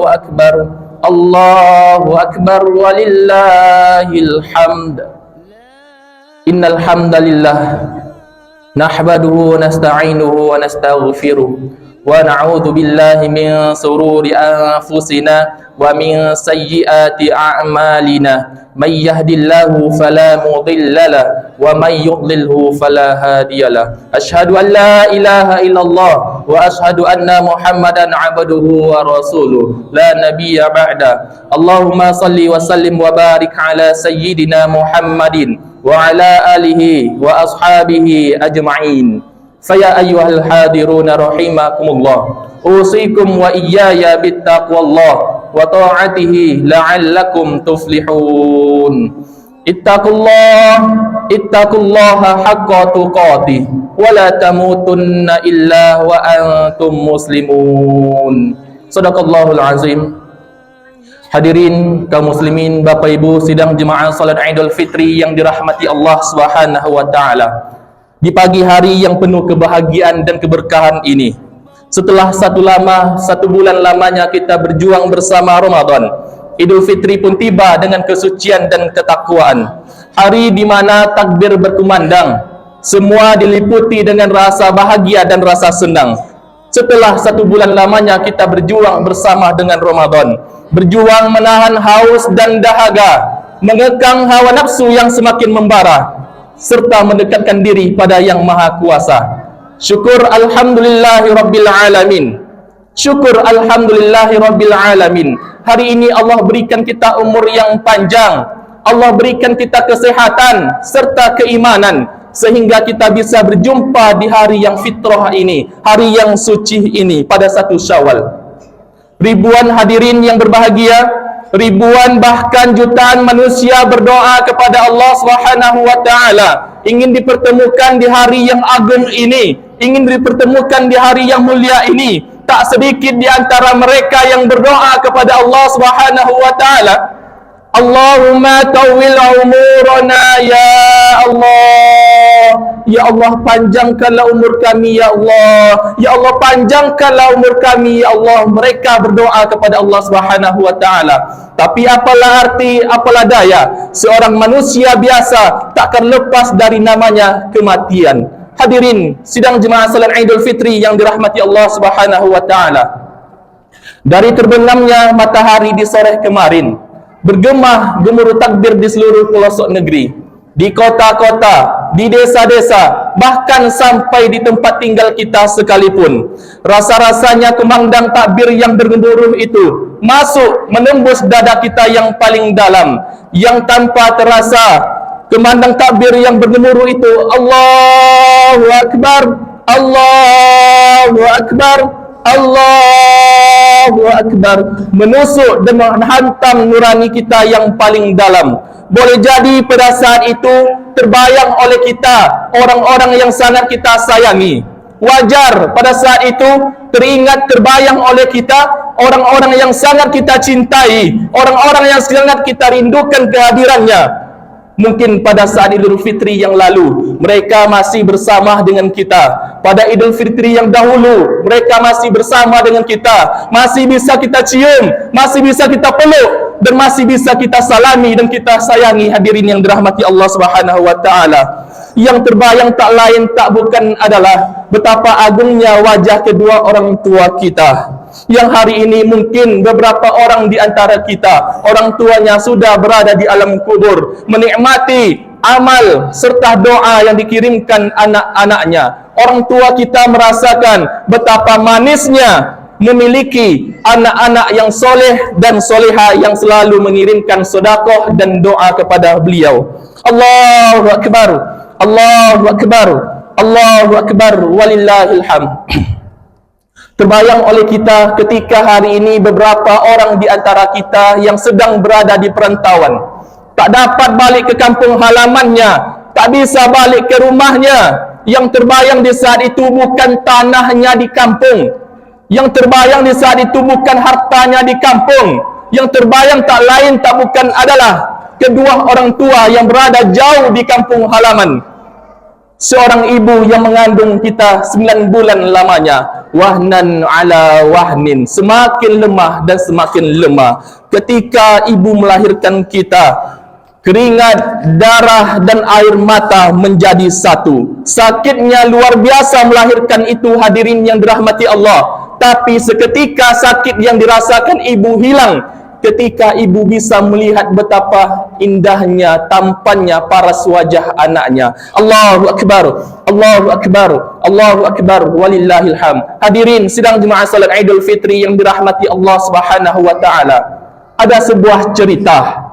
akbar, Allahu akbar, walillahil hamd. Innal hamdalillah nahmaduhu wa nasta'inuhu wa nastaghfiruh wa na'udzu billahi min sururi anfusina wa min sayyiati a'malina. May yahdihillahu fala mudilla lahu wa may yudlilhu fala hadiyalah. Asyhadu an la ilaha illallah wa asyhadu anna Muhammadan 'abduhu wa rasuluh la nabiyya ba'da. Allahumma salli wa sallim wa barik ala sayyidina Muhammadin wa ala alihi wa ashabihi ajma'in. Faya ayyuhal hadiruna rahimakumullah, usikum wa iyaya bittaqwallah wa ta'atihi la'allakum tuflihun. Ittaqullaha haqqa tuqatih wa la tamutunna illa wa antum muslimun. Shadaqallahul azim. Hadirin kaum muslimin, Bapak Ibu sidang jemaah salat Idul Fitri yang dirahmati Allah Subhanahu wa taala. Di pagi hari yang penuh kebahagiaan dan keberkahan ini, setelah satu bulan lamanya kita berjuang bersama Ramadan, Idul Fitri pun tiba dengan kesucian dan ketakwaan. Hari di mana takbir berkumandang, semua diliputi dengan rasa bahagia dan rasa senang. Setelah 1 bulan lamanya kita berjuang bersama dengan Ramadan, berjuang menahan haus dan dahaga, mengekang hawa nafsu yang semakin membara, serta mendekatkan diri pada Yang Maha Kuasa. Syukur alhamdulillahi rabbil alamin. Syukur alhamdulillahi rabbil alamin. Hari ini Allah berikan kita umur yang panjang, Allah berikan kita kesehatan serta keimanan, sehingga kita bisa berjumpa di hari yang fitrah ini, hari yang suci ini, pada 1 Syawal. Ribuan hadirin yang berbahagia, ribuan bahkan jutaan manusia berdoa kepada Allah Subhanahu wa taala, ingin dipertemukan di hari yang agung ini, ingin dipertemukan di hari yang mulia ini. Tak sedikit di antara mereka yang berdoa kepada Allah Subhanahu wa taala, Allahumma tawil umurana ya Allah. Ya Allah, panjangkanlah umur kami ya Allah. Ya Allah, panjangkanlah umur kami ya Allah. Mereka berdoa kepada Allah Subhanahu wa taala. Tapi apalah arti, apalah daya, seorang manusia biasa takkan lepas dari namanya kematian. Hadirin sidang jemaah salat Idul Fitri yang dirahmati Allah Subhanahu wa taala. Dari terbenamnya matahari di sore kemarin, bergema gemuruh takbir di seluruh pelosok negeri, di kota-kota, di desa-desa, bahkan sampai di tempat tinggal kita sekalipun. Rasa-rasanya kumandang takbir yang bergemuruh itu masuk menembus dada kita yang paling dalam, yang tanpa terasa kumandang takbir yang bergemuruh itu, Allahu Akbar, Allahu Akbar, Allahu Akbar, menusuk dan menghantam nurani kita yang paling dalam. Boleh jadi pada saat itu terbayang oleh kita orang-orang yang sangat kita sayangi. Wajar pada saat itu teringat, terbayang oleh kita orang-orang yang sangat kita cintai, orang-orang yang sangat kita rindukan kehadirannya. Mungkin pada saat Idul Fitri yang lalu mereka masih bersama dengan kita. Pada Idul Fitri yang dahulu mereka masih bersama dengan kita, masih bisa kita cium, masih bisa kita peluk, dan masih bisa kita salami dan kita sayangi. Hadirin yang dirahmati Allah Subhanahu wa taala, yang terbayang tak lain tak bukan adalah betapa agungnya wajah kedua orang tua kita, yang hari ini mungkin beberapa orang di antara kita, orang tuanya sudah berada di alam kubur, menikmati amal serta doa yang dikirimkan anak-anaknya. Orang tua kita merasakan betapa manisnya memiliki anak-anak yang soleh dan soleha yang selalu mengirimkan sedekah dan doa kepada beliau. Allahu Akbar, Allahu Akbar, Allahu Akbar, walillahil hamd. Terbayang oleh kita ketika hari ini beberapa orang di antara kita yang sedang berada di perantauan, tak dapat balik ke kampung halamannya, tak bisa balik ke rumahnya. Yang terbayang di saat itu bukan tanahnya di kampung, yang terbayang di saat itu bukan hartanya di kampung, yang terbayang tak lain tak bukan adalah kedua orang tua yang berada jauh di kampung halaman. Seorang ibu yang mengandung kita 9 bulan lamanya, wahnan ala wahnin, semakin lemah dan semakin lemah. Ketika ibu melahirkan kita, keringat, darah dan air mata menjadi satu. Sakitnya luar biasa melahirkan itu, hadirin yang dirahmati Allah. Tapi seketika sakit yang dirasakan ibu hilang ketika ibu bisa melihat betapa indahnya, tampannya paras wajah anaknya. Allahu Akbar, Allahu Akbar, Allahu Akbar, walillahil hamd. Hadirin sidang jemaah salat Idul Fitri yang dirahmati Allah Subhanahu wa taala. Ada sebuah cerita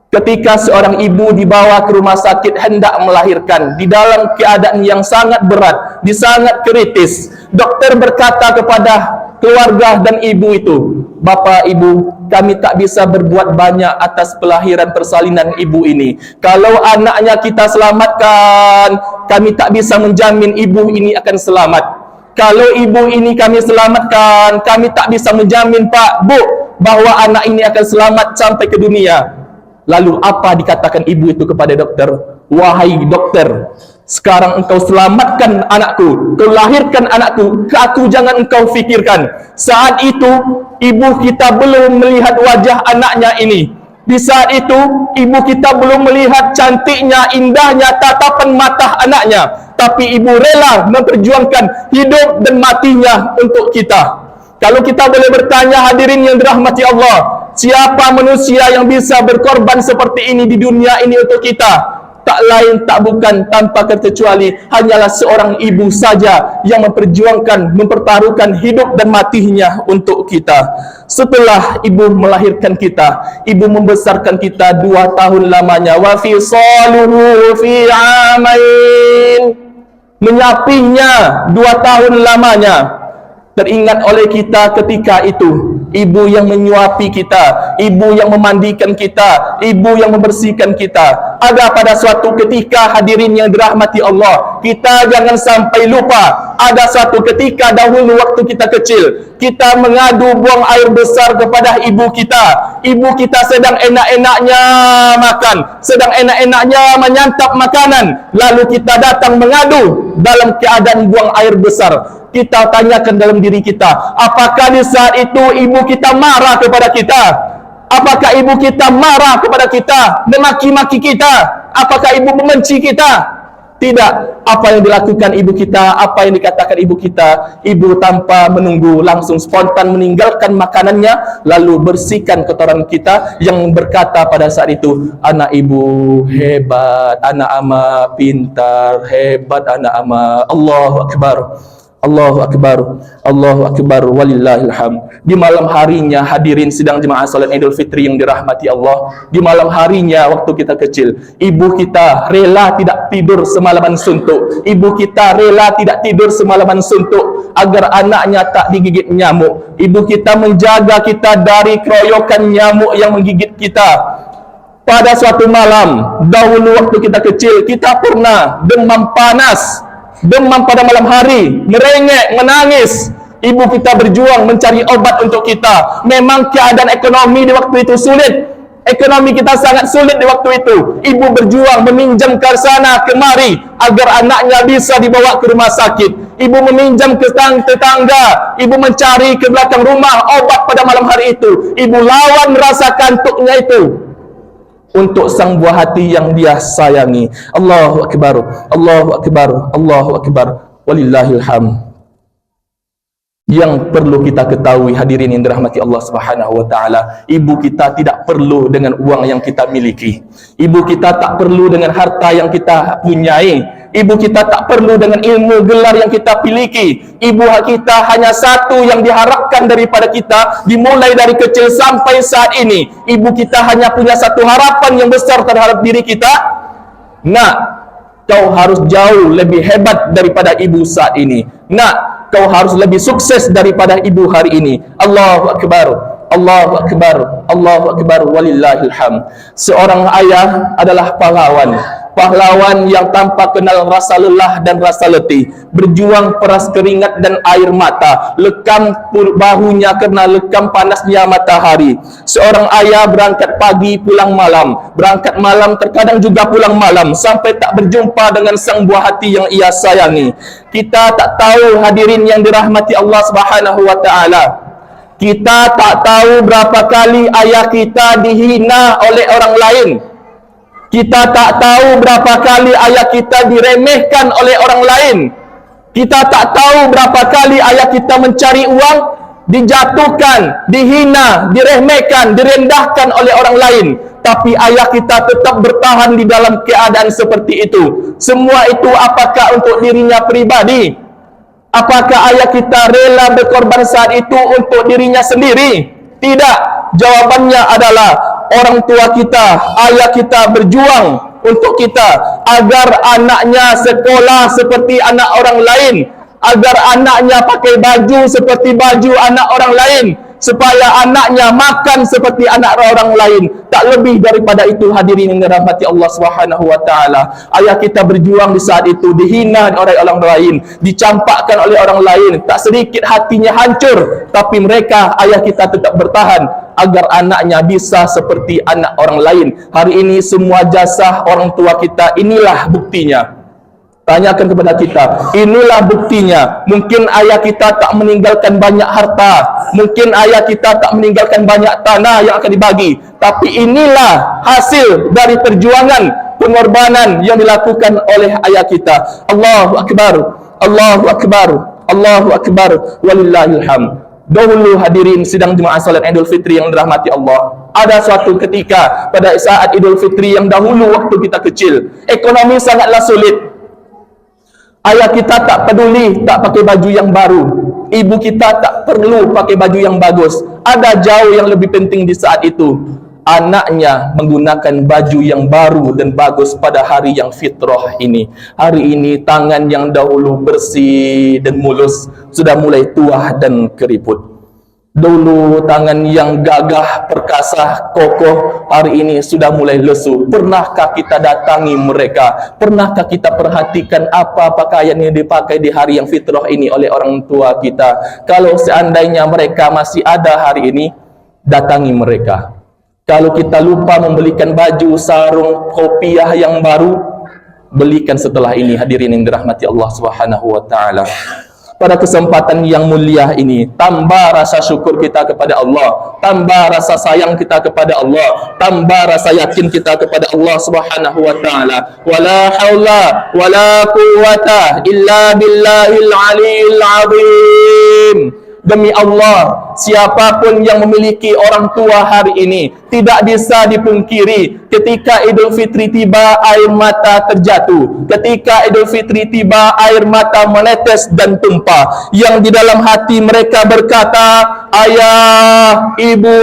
ketika seorang ibu dibawa ke rumah sakit hendak melahirkan di dalam keadaan yang sangat berat, sangat kritis. Dokter berkata kepada keluarga dan ibu itu, "Bapak, Ibu, kami tak bisa berbuat banyak atas kelahiran persalinan ibu ini. Kalau anaknya kita selamatkan, kami tak bisa menjamin ibu ini akan selamat. Kalau ibu ini kami selamatkan, kami tak bisa menjamin, Pak, Bu, bahwa anak ini akan selamat sampai ke dunia." Lalu apa dikatakan ibu itu kepada dokter? "Wahai dokter, sekarang engkau selamatkan anakku, kau lahirkan anakku, ke aku jangan engkau fikirkan." Saat itu ibu kita belum melihat wajah anaknya ini. Di saat itu ibu kita belum melihat cantiknya, indahnya tatapan mata anaknya. Tapi ibu rela memperjuangkan hidup dan matinya untuk kita. Kalau kita boleh bertanya, hadirin yang dirahmati Allah, siapa manusia yang bisa berkorban seperti ini di dunia ini untuk kita? Tak lain tak bukan tanpa terkecuali hanyalah seorang ibu saja yang memperjuangkan, mempertaruhkan hidup dan matinya untuk kita. Setelah ibu melahirkan kita, ibu membesarkan kita 2 tahun lamanya. Wa fisaluhu fi amain, menyapinya 2 tahun lamanya. Teringat oleh kita ketika itu, ibu yang menyuapi kita, ibu yang memandikan kita, ibu yang membersihkan kita. Ada pada suatu ketika, hadirin yang dirahmati Allah, kita jangan sampai lupa. Ada suatu ketika dahulu waktu kita kecil, kita mengadu buang air besar kepada ibu kita. Ibu kita sedang enak-enaknya makan, sedang enak-enaknya menyantap makanan. Lalu kita datang mengadu dalam keadaan buang air besar. Kita tanyakan dalam diri kita, apakah di saat itu ibu kita marah kepada kita? Apakah ibu kita marah kepada kita, memaki-maki kita? Apakah ibu membenci kita? Tidak. Apa yang dilakukan ibu kita, apa yang dikatakan ibu kita, ibu tanpa menunggu langsung spontan meninggalkan makanannya, lalu bersihkan kotoran kita, yang berkata pada saat itu, "Anak ibu hebat, anak ama pintar, hebat anak ama." Allahu Akbar, Allahu Akbar, Allahu Akbar, walillahil hamd. Di malam harinya, hadirin sidang jemaah salat Idul Fitri yang dirahmati Allah, di malam harinya waktu kita kecil, ibu kita rela tidak tidur semalaman suntuk. Ibu kita rela tidak tidur semalaman suntuk agar anaknya tak digigit nyamuk. Ibu kita menjaga kita dari keroyokan nyamuk yang menggigit kita. Pada suatu malam, dahulu waktu kita kecil, kita pernah demam panas, demam pada malam hari, merengek, menangis. Ibu kita berjuang mencari obat untuk kita. Memang keadaan ekonomi di waktu itu sulit. Ekonomi kita sangat sulit di waktu itu. Ibu berjuang meminjam ke sana kemari agar anaknya bisa dibawa ke rumah sakit. Ibu meminjam ke tetangga. Ibu mencari ke belakang rumah obat pada malam hari itu. Ibu lawan rasa kantuknya itu untuk sang buah hati yang dia sayangi. Allahu Akbar, Allahu Akbar, Allahu Akbar, walillahil hamd. Yang perlu kita ketahui, hadirin yang dirahmati Allah Subhanahu wa taala, ibu kita tidak perlu dengan uang yang kita miliki. Ibu kita tak perlu dengan harta yang kita punyai. Ibu kita tak perlu dengan ilmu gelar yang kita miliki. Ibu kita hanya satu yang diharapkan daripada kita dimulai dari kecil sampai saat ini. Ibu kita hanya punya satu harapan yang besar terhadap diri kita. Nak, kau harus jauh lebih hebat daripada ibu saat ini. Nak, kau harus lebih sukses daripada ibu hari ini. Allahu Akbar, Allahu akbar, Allahu akbar, walillahil hamd. Seorang ayah adalah pahlawan. Pahlawan yang tanpa kenal rasa lelah dan rasa letih, berjuang peras keringat dan air mata, lekam bahunya kerana lekam panasnya matahari. Seorang ayah berangkat pagi pulang malam, berangkat malam terkadang juga pulang malam, sampai tak berjumpa dengan sang buah hati yang ia sayangi. Kita tak tahu, hadirin yang dirahmati Allah Subhanahu wa taala, kita tak tahu berapa kali ayah kita dihina oleh orang lain. Kita tak tahu berapa kali ayah kita diremehkan oleh orang lain. Kita tak tahu berapa kali ayah kita mencari uang, dijatuhkan, dihina, diremehkan, direndahkan oleh orang lain. Tapi ayah kita tetap bertahan di dalam keadaan seperti itu. Semua itu apakah untuk dirinya pribadi? Apakah ayah kita rela berkorban saat itu untuk dirinya sendiri? Tidak. Jawabannya adalah orang tua kita, ayah kita berjuang untuk kita agar anaknya sekolah seperti anak orang lain, agar anaknya pakai baju seperti baju anak orang lain, supaya anaknya makan seperti anak orang lain. Tak lebih daripada itu, hadirin yang dirahmati Allah Subhanahu wa taala. Ayah kita berjuang di saat itu, dihina oleh orang lain, dicampakkan oleh orang lain, tak sedikit hatinya hancur, tapi mereka, ayah kita tetap bertahan agar anaknya bisa seperti anak orang lain. Hari ini semua jasa orang tua kita, inilah buktinya. Tanyakan kepada kita, inilah buktinya. Mungkin ayah kita tak meninggalkan banyak harta, mungkin ayah kita tak meninggalkan banyak tanah yang akan dibagi, tapi inilah hasil dari perjuangan, pengorbanan yang dilakukan oleh ayah kita. Allahu akbar, Allahu akbar, Allahu akbar, walillahil hamd. Dahulu hadirin sidang jemaah salat Idul Fitri yang dirahmati Allah, ada suatu ketika pada saat Idul Fitri yang dahulu waktu kita kecil, ekonomi sangatlah sulit. Ayah kita tak peduli tak pakai baju yang baru, ibu kita tak perlu pakai baju yang bagus. Ada jauh yang lebih penting di saat itu, anaknya menggunakan baju yang baru dan bagus pada hari yang fitrah ini. Hari ini tangan yang dahulu bersih dan mulus sudah mulai tuah dan keriput. Dulu tangan yang gagah, perkasa, kokoh, hari ini sudah mulai lesu. Pernahkah kita datangi mereka? Pernahkah kita perhatikan apa pakaian yang dipakai di hari yang fitrah ini oleh orang tua kita? Kalau seandainya mereka masih ada hari ini, datangi mereka. Kalau kita lupa membelikan baju, sarung, kopiah yang baru, belikan setelah ini, hadirin yang dirahmati Allah Subhanahu wa taala. Pada kesempatan yang mulia ini, tambah rasa syukur kita kepada Allah, tambah rasa sayang kita kepada Allah, tambah rasa yakin kita kepada Allah Subhanahu wa taala. Wala haula wala quwwata illa billahil aliyil azim. Demi Allah, siapapun yang memiliki orang tua hari ini, tidak bisa dipungkiri, ketika Idul Fitri tiba air mata terjatuh, ketika Idul Fitri tiba air mata menetes dan tumpah, yang di dalam hati mereka berkata, ayah, ibu,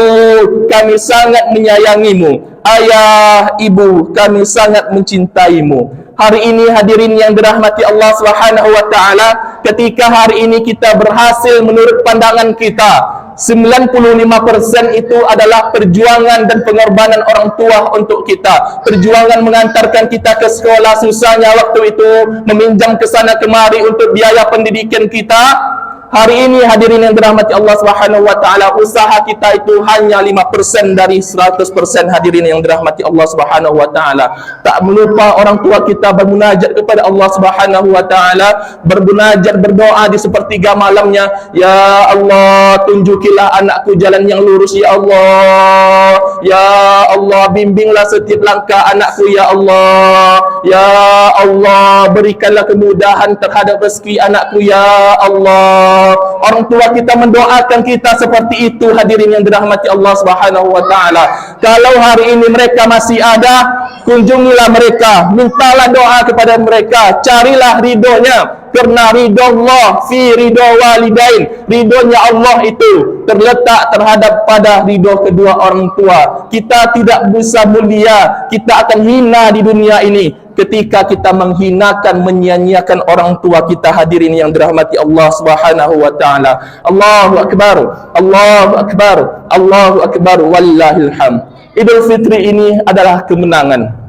kami sangat menyayangimu, ayah, ibu, kami sangat mencintaimu. Hari ini hadirin yang dirahmati Allah Subhanahu wa taala, ketika hari ini kita berhasil menurut pandangan kita, 95% itu adalah perjuangan dan pengorbanan orang tua untuk kita. Perjuangan mengantarkan kita ke sekolah, susahnya waktu itu meminjam ke sana kemari untuk biaya pendidikan kita. Hari ini hadirin yang dirahmati Allah Subhanahu wa taala, usaha kita itu hanya 5% dari 100%, hadirin yang dirahmati Allah Subhanahu wa taala. Tak melupa orang tua kita bermunajat kepada Allah Subhanahu wa taala, bermunajat, berdoa di sepertiga malamnya, ya Allah, tunjukilah anakku jalan yang lurus ya Allah. Ya Allah, bimbinglah setiap langkah anakku ya Allah. Ya Allah, berikanlah kemudahan terhadap rezeki anakku ya Allah. Orang tua kita mendoakan kita seperti itu, hadirin yang dirahmati Allah Subhanahu wa taala. Kalau hari ini mereka masih ada, kunjungilah mereka, mintalah doa kepada mereka, carilah ridhonya, karena ridho Allah fi ridho walidain, ridhonya Allah itu terletak terhadap pada ridho kedua orang tua. Kita tidak bisa mulia, kita akan hina di dunia ini ketika kita menghinakan, menyia-nyiakan orang tua kita, hadirin yang dirahmati Allah Subhanahu wa taala. Allahu akbar, Allahu akbar, Allahu Akbar wallahil hamd. Idul Fitri ini adalah kemenangan.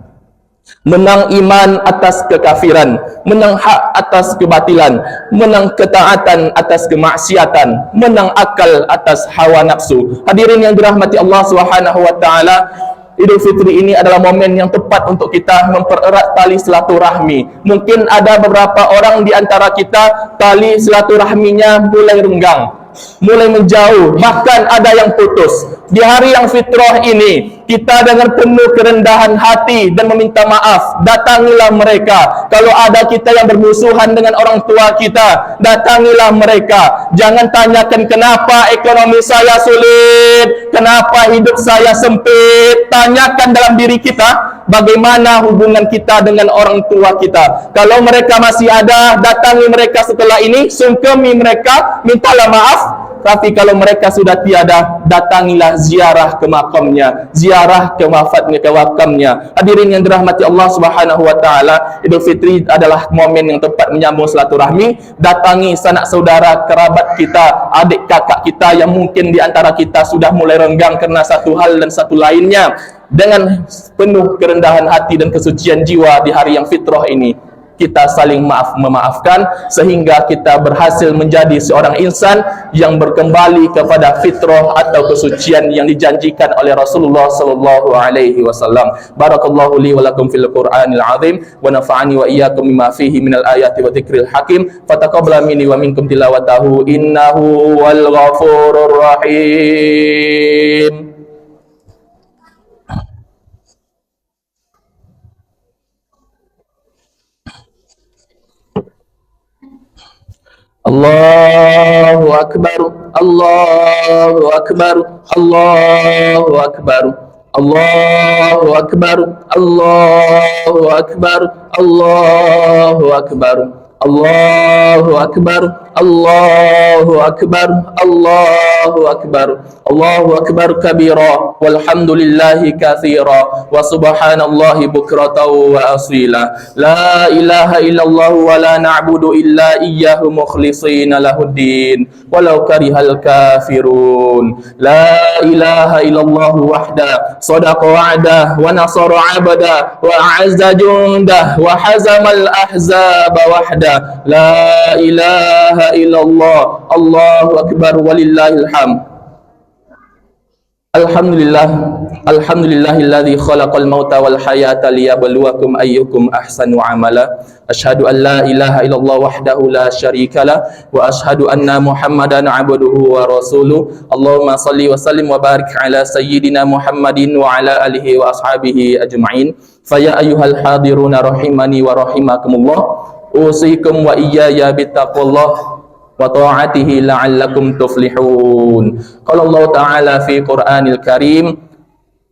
Menang iman atas kekafiran, menang hak atas kebatilan, menang ketaatan atas kemaksiatan, menang akal atas hawa nafsu. Hadirin yang dirahmati Allah Subhanahu wa taala, Idul Fitri ini adalah momen yang tepat untuk kita mempererat tali silaturahmi. Mungkin ada beberapa orang di antara kita tali silaturahminya mulai renggang, mulai menjauh, bahkan ada yang putus. Di hari yang fitrah ini, kita dengan penuh kerendahan hati dan meminta maaf, datangilah mereka. Kalau ada kita yang bermusuhan dengan orang tua kita, datangilah mereka. Jangan tanyakan kenapa ekonomi saya sulit, kenapa hidup saya sempit. Tanyakan dalam diri kita, bagaimana hubungan kita dengan orang tua kita. Kalau mereka masih ada, datangi mereka setelah ini, sungkemi mereka, mintalah maaf. Tapi kalau mereka sudah tiada, datangilah ziarah ke makamnya, ziarah ke wakamnya. Hadirin yang dirahmati Allah Subhanahu wa taala, Idul Fitri adalah momen yang tepat menyambung silaturahmi. Datangi sanak saudara, kerabat kita, adik kakak kita yang mungkin di antara kita sudah mulai renggang karena satu hal dan satu lainnya. Dengan penuh kerendahan hati dan kesucian jiwa di hari yang fitrah ini, kita saling memaafkan sehingga kita berhasil menjadi seorang insan yang berkembali kepada fitrah atau kesucian yang dijanjikan oleh Rasulullah sallallahu alaihi wasallam. Barakallahu li wa lakum fil Qur'anil azim wa nafa'ani wa iyyakum bima fihi minal ayati wa dzikril hakim. Fataqabbal minni wa minkum tilawatahu innahu wal ghafurur rahim. Allahu Akbar, Allahu Akbar, Allahu Akbar, Allahu Akbar, Allahu Akbar, Allahu Akbar, Allahu Akbar, Allahu Akbar, Allahu Akbar, Allahu Akbar kabira, walhamdulillahi katsira, wa subhanallahi bukratan wa asila. La ilaha illallah wa la na'budu illa iyyahu mukhlishina lahuddin, walau karihal kafirun. La ilaha illallah wahda, sadaqa wa'dah, wa nasara 'abda, wa a'azza jundah, wa hazamal ahzaba wahda. La ilaha illallah, Allahu Akbar walillahil hamd. Alhamdulillahilladzi khalaqal mauta wal hayata liyabluwakum ayyukum ahsanu amala. Asyhadu an la ilaha illallah wahdahu la syarikalah wa asyhadu anna Muhammadan abduhu wa rasuluh. Allahumma shalli wa sallim wa barik ala sayyidina Muhammadin wa ala alihi wa ashabihi ajma'in. Fa ya ayyuhal hadiruna rahimani wa rahimakumullah. Usikum wa iyaya bittaqwallah wa ta'atihi la'allakum tuflihun. Qala Allah Ta'ala fi Qur'anil Karim,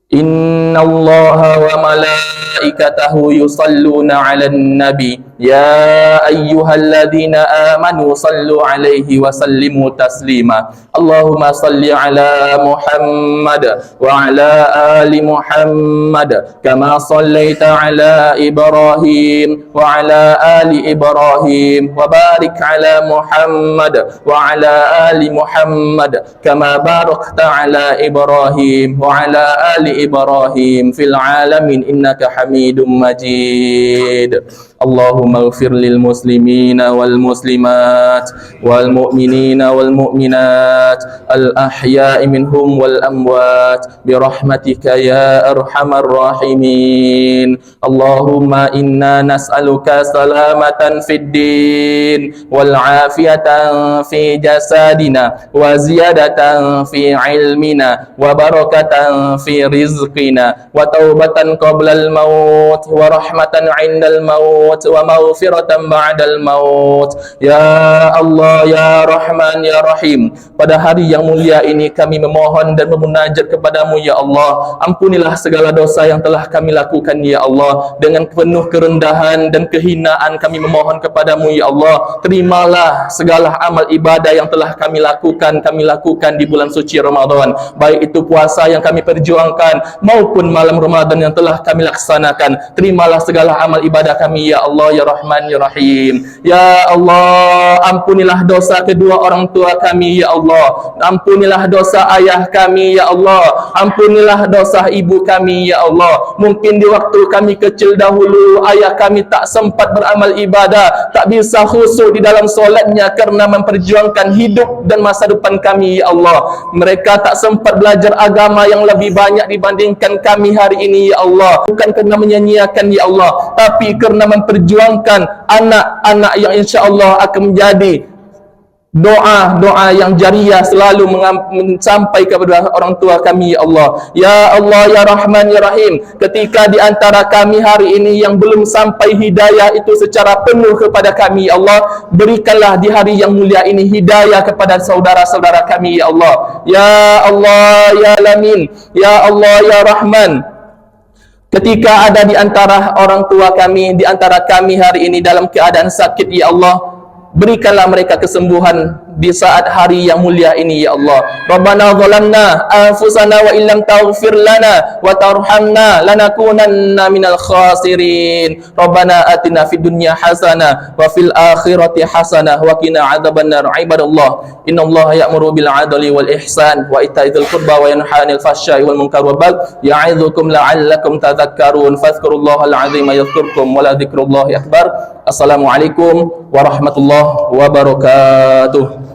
innallaha wa malaikatahu yusalluna 'alan nabi ya ayyuhalladzina amanu sallu 'alaihi wa sallimu taslima. Allahumma salli 'ala Muhammad wa 'ala ali Muhammad kama sallaita 'ala Ibrahim wa 'ala ali Ibrahim wa barik 'ala Muhammad wa 'ala ali Muhammad kama barakta 'ala Ibrahim wa 'ala ali Ibrahim fil 'alamin innaka Hamidum Majid. Allahumma ighfir lil muslimina wal muslimat wal mu'minina wal mu'minat al ahya'i minhum wal amwat bi rahmatika ya arhamar rahimin. Allahumma inna nas'aluka salamatan fid din wal afiyatan fi jasadina wa ziyadatan fi ilmina wa barakatan fi rizqina wa taubatan qabla al maut wa rahmatan 'inda al maut wa maghfiratan ba'dal maut. Ya Allah, ya Rahman, ya Rahim, pada hari yang mulia ini kami memohon dan memunajat kepadamu ya Allah. Ampunilah segala dosa yang telah kami lakukan ya Allah. Dengan penuh kerendahan dan kehinaan kami memohon kepadamu ya Allah. Terimalah segala amal ibadah yang telah kami lakukan di bulan suci Ramadan, baik itu puasa yang kami perjuangkan maupun malam Ramadan yang telah kami laksanakan. Terimalah segala amal ibadah kami ya Allah ya Rahman ya Rahim. Ya Allah, ampunilah dosa kedua orang tua kami ya Allah. Ampunilah dosa ayah kami ya Allah. Ampunilah dosa ibu kami ya Allah. Mungkin di waktu kami kecil dahulu ayah kami tak sempat beramal ibadah, tak bisa khusyuk di dalam solatnya kerana memperjuangkan hidup dan masa depan kami ya Allah. Mereka tak sempat belajar agama yang lebih banyak dibandingkan kami hari ini ya Allah. Bukan kerana menyanyiakan ya Allah, tapi kerana memperjuangkan anak-anak yang insya-Allah akan menjadi doa-doa yang jariah selalu sampai kepada orang tua kami ya Allah. Ya Allah ya Rahman ya Rahim, ketika di antara kami hari ini yang belum sampai hidayah itu secara penuh kepada kami ya Allah, berikanlah di hari yang mulia ini hidayah kepada saudara-saudara kami ya Allah. Ya Allah ya Lamin, ya Allah ya Rahman, ketika ada di antara orang tua kami, di antara kami hari ini dalam keadaan sakit ya Allah, berikanlah mereka kesembuhan di saat hari yang mulia ini ya Allah. Rabbana zalamna anfusana wa illam taghfir lana wa tarhamna lanakunanna minal khasirin. Rabbana atina fid dunya hasanah wa fil akhirati hasanah wa qina adzabannar. Ibadallah, innallaha ya'muru bil 'adli wal ihsan wa ita'i dzil qurba wa yanha 'anil fahsya'i wal munkari wal baghi ya'idzukum la'allakum tadhakkarun. Fadhkurullahal 'azima yadhkurkum wa la dzikrullahi akbar. Assalamualaikum warahmatullahi wabarakatuh.